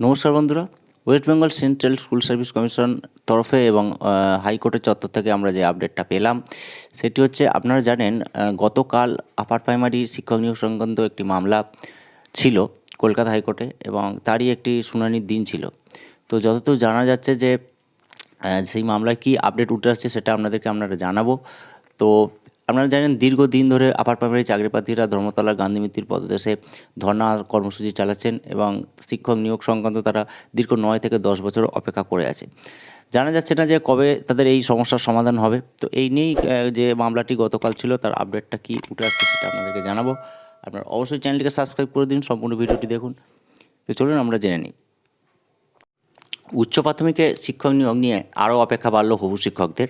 নমস্কার বন্ধুরা, West Bengal central school service commission তরফে এবং হাইকোর্টের চত্বর থেকে আমরা যে আপডেটটা পেলাম সেটি হচ্ছে, আপনারা জানেন গতকাল আপার প্রাইমারি শিক্ষক নিয়োগ সংক্রান্ত একটি মামলা ছিল কলকাতা হাইকোর্টে এবং তারই একটি শুনানির দিন ছিল। তো যতদূর জানা যাচ্ছে যে সেই মামলায় কী আপডেট উঠে আসছে সেটা আপনারা জানাবো। তো আপনারা জানেন দীর্ঘদিন ধরে আপার প্রাইমারি চাকরি প্রার্থীরা ধর্মতলার গান্ধী মিত্তির পদদেশে ধর্না কর্মসূচি চালাচ্ছেন এবং শিক্ষক নিয়োগ সংক্রান্ত তারা দীর্ঘ 9 থেকে 10 বছর অপেক্ষা করে আছে। জানা যাচ্ছে না যে কবে তাদের এই সমস্যার সমাধান হবে। তো এই নিয়েই যে মামলাটি গতকাল ছিল তার আপডেটটা কী উঠে আসছে সেটা আপনাদেরকে জানাবো। আপনারা অবশ্যই চ্যানেলটিকে সাবস্ক্রাইব করে দিন, সম্পূর্ণ ভিডিওটি দেখুন। তো চলুন আমরা জেনে নিই। উচ্চ প্রাথমিকে শিক্ষক নিয়োগ নিয়ে আরও অপেক্ষা বাড়ল হবু শিক্ষকদের।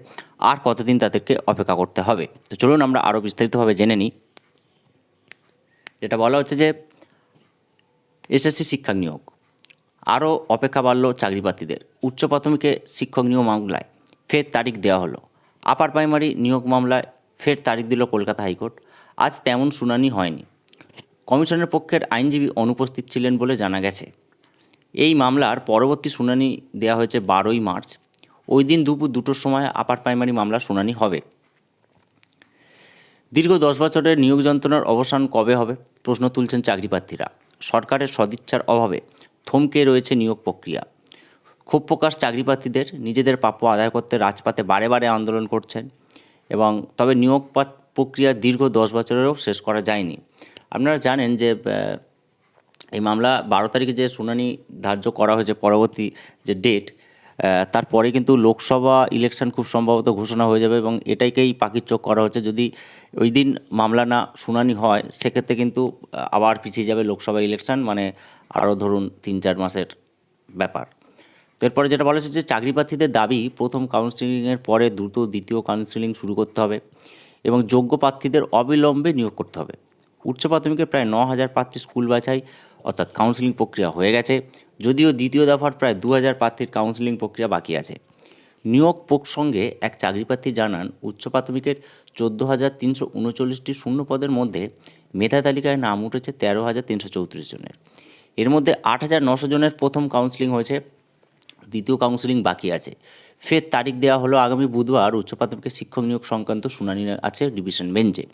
আর কতদিন তাদেরকে অপেক্ষা করতে হবে? তো চলুন আমরা আরও বিস্তারিতভাবে জেনে নিই। যেটা বলা হচ্ছে যে এসএসসি শিক্ষক নিয়োগ আরও অপেক্ষা বাড়ল চাকরি প্রার্থীদের। উচ্চ প্রাথমিকে শিক্ষক নিয়োগ মামলায় ফের তারিখ দেওয়া হলো। আপার প্রাইমারি নিয়োগ মামলায় ফের তারিখ দিল কলকাতা হাইকোর্ট। আজ তেমন শুনানি হয়নি। কমিশনের পক্ষের আইনজীবী অনুপস্থিত ছিলেন বলে জানা গেছে। এই মামলার পরবর্তী শুনানি দেওয়া হয়েছে 12ই মার্চ। ওই দিন দুপুর 2টোর সময় আপার প্রাইমারি মামলার শুনানি হবে। দীর্ঘ 10 বছরের নিয়োগ যন্ত্রণার অবসান কবে হবে প্রশ্ন তুলছেন চাকরি প্রার্থীরা। সরকারের সদিচ্ছার অভাবে থমকে রয়েছে নিয়োগ প্রক্রিয়া। ক্ষোভ প্রকাশ চাকরি প্রার্থীদের। নিজেদের প্রাপ্য আদায় করতে রাজপথে বারে বারে আন্দোলন করছেন এবং তবে নিয়োগ প্রক্রিয়া দীর্ঘ 10 বছরেরও শেষ করা যায়নি। আপনারা জানেন যে এই মামলা 12 তারিখে যে শুনানি ধার্য করা হয়েছে, পরবর্তী যে ডেট, তারপরে কিন্তু লোকসভা ইলেকশন খুব সম্ভবত ঘোষণা হয়ে যাবে এবং এটাকেই পাখির চোখ করা হচ্ছে। যদি ওই দিন মামলা না শুনানি হয় সেক্ষেত্রে কিন্তু আবার পিছিয়ে যাবে লোকসভা ইলেকশন, মানে আরও ধরুন 3-4 মাসের ব্যাপার। তো এরপরে যেটা বলা হচ্ছে যে চাকরি প্রার্থীদের দাবি প্রথম কাউন্সিলিংয়ের পরে দ্রুত দ্বিতীয় কাউন্সিলিং শুরু করতে হবে এবং যোগ্য প্রার্থীদের অবিলম্বে নিয়োগ করতে হবে। উচ্চ প্রাথমিকের প্রায় 9,000 প্রার্থী স্কুল বাছাই অর্থাৎ কাউন্সিলিং প্রক্রিয়া হয়ে গেছে, যদিও দ্বিতীয় দফার প্রায় 2,000 প্রার্থীর কাউন্সিলিং প্রক্রিয়া বাকি আছে। নিয়োগ প্রসঙ্গে এক চাকরি প্রার্থী জানান, উচ্চ প্রাথমিকের 14,339টি শূন্য পদের মধ্যে মেধা তালিকায় নাম উঠেছে 13,334 জনের। এর মধ্যে 8,900 জনের প্রথম কাউন্সিলিং হয়েছে, দ্বিতীয় কাউন্সিলিং বাকি আছে। ফের তারিখ দেওয়া হলো আগামী বুধবার। উচ্চ প্রাথমিকের শিক্ষক নিয়োগ সংক্রান্ত শুনানি আছে ডিভিশন বেঞ্চে।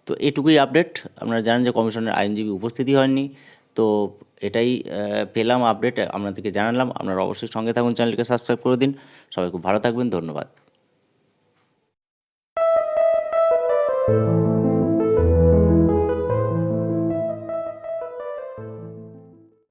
তো এটুকুই আপডেট। আপনারা জানেন যে কমিশনের আইনজীবী উপস্থিতি হয়নি। তো এটাই পেলাম আপডেট, আপনাদেরকে জানালাম। আপনারা অবশ্যই সঙ্গে থাকুন, চ্যানেলটিকে সাবস্ক্রাইব করে দিন। সবাই খুব ভালো থাকবেন, ধন্যবাদ।